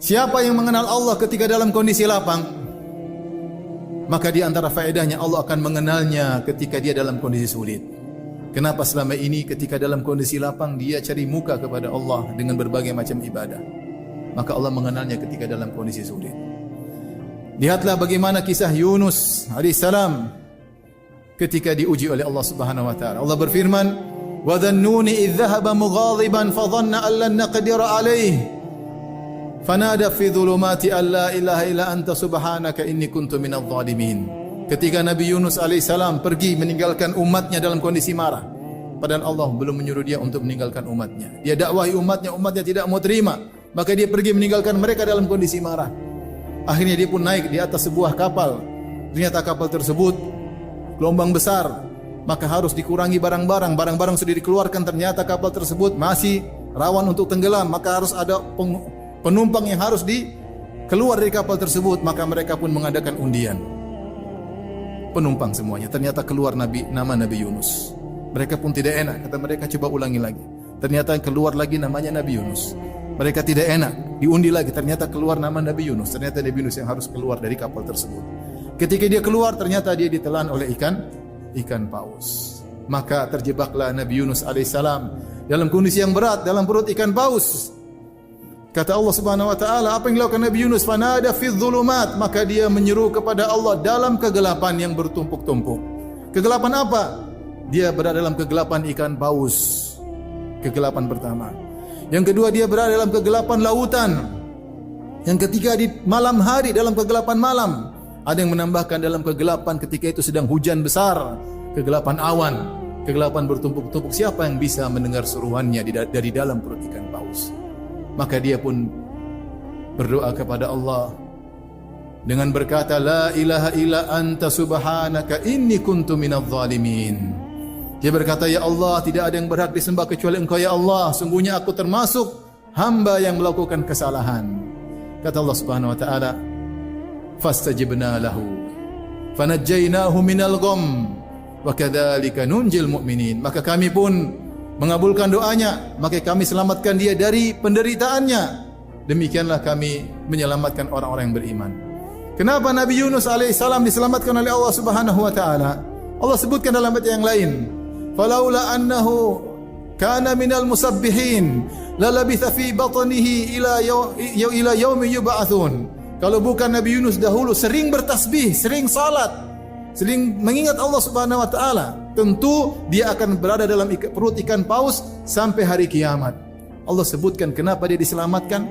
Siapa yang mengenal Allah ketika dalam kondisi lapang, maka di antara faedahnya Allah akan mengenalnya ketika dia dalam kondisi sulit. Kenapa selama ini ketika dalam kondisi lapang dia cari muka kepada Allah dengan berbagai macam ibadah, maka Allah mengenalnya ketika dalam kondisi sulit. Lihatlah bagaimana kisah Yunus alaihissalam ketika diuji oleh Allah Subhanahu wa taala. Allah berfirman, "Wa dhannuni idh dhahaba mughadiban fa dhanna an lan naqdir alayhi fanada fi dhulumati an la ilaha illa anta subhanaka inni kuntu minadh dhalimin." Ketika Nabi Yunus alaihissalam pergi meninggalkan umatnya dalam kondisi marah, padahal Allah belum menyuruh dia untuk meninggalkan umatnya. Dia dakwahi umatnya, umatnya tidak mau terima, maka dia pergi meninggalkan mereka dalam kondisi marah. Akhirnya dia pun naik di atas sebuah kapal. Ternyata kapal tersebut gelombang besar, maka harus dikurangi barang-barang. Barang-barang sudah dikeluarkan, ternyata kapal tersebut masih rawan untuk tenggelam, maka harus ada penumpang yang harus keluar dari kapal tersebut. Maka mereka pun mengadakan undian penumpang semuanya. Ternyata keluar nama Nabi Yunus. Mereka pun tidak enak, kata mereka, coba ulangi lagi. Ternyata keluar lagi namanya Nabi Yunus. Mereka tidak enak, diundi lagi, ternyata keluar nama Nabi Yunus. Ternyata Nabi Yunus yang harus keluar dari kapal tersebut. Ketika dia keluar, ternyata dia ditelan oleh ikan paus. Maka terjebaklah Nabi Yunus alaihissalam dalam kondisi yang berat dalam perut ikan paus. Kata Allah Subhanahu wa taala, apa yang dilakukan Nabi Yunus? Fanada fi dhulumat, maka dia menyeru kepada Allah dalam kegelapan yang bertumpuk-tumpuk. Kegelapan apa? Dia berada dalam kegelapan ikan paus. Kegelapan pertama. Yang kedua, dia berada dalam kegelapan lautan. Yang ketiga, di malam hari dalam kegelapan malam. Ada yang menambahkan dalam kegelapan ketika itu sedang hujan besar, kegelapan awan, kegelapan bertumpuk-tumpuk. Siapa yang bisa mendengar seruannya dari dalam perut ikan paus? Maka dia pun berdoa kepada Allah dengan berkata, La ilaha illa anta subhanaka inni kuntu minadh dhalimin. Dia berkata, ya Allah, tidak ada yang berhak disembah kecuali Engkau ya Allah. Sungguhnya aku termasuk hamba yang melakukan kesalahan. Kata Allah Subhanahu wa taala, fastajibna lahu fanajjaynahu minal gham wa kadzalika nunjil mu'minin. Maka kami pun mengabulkan doanya, maka kami selamatkan dia dari penderitaannya. Demikianlah kami menyelamatkan orang-orang yang beriman. Kenapa Nabi Yunus alaihissalam diselamatkan oleh Allah Subhanahu wa taala? Allah sebutkan dalam ayat yang lain, falaula annahu kana minal musabbihin lalabitha fi batnihi ila yaumi yub'atsun. Kalau bukan Nabi Yunus dahulu sering bertasbih, sering salat, sering mengingat Allah Subhanahu wa taala, tentu dia akan berada dalam perut ikan paus sampai hari kiamat. Allah sebutkan kenapa dia diselamatkan,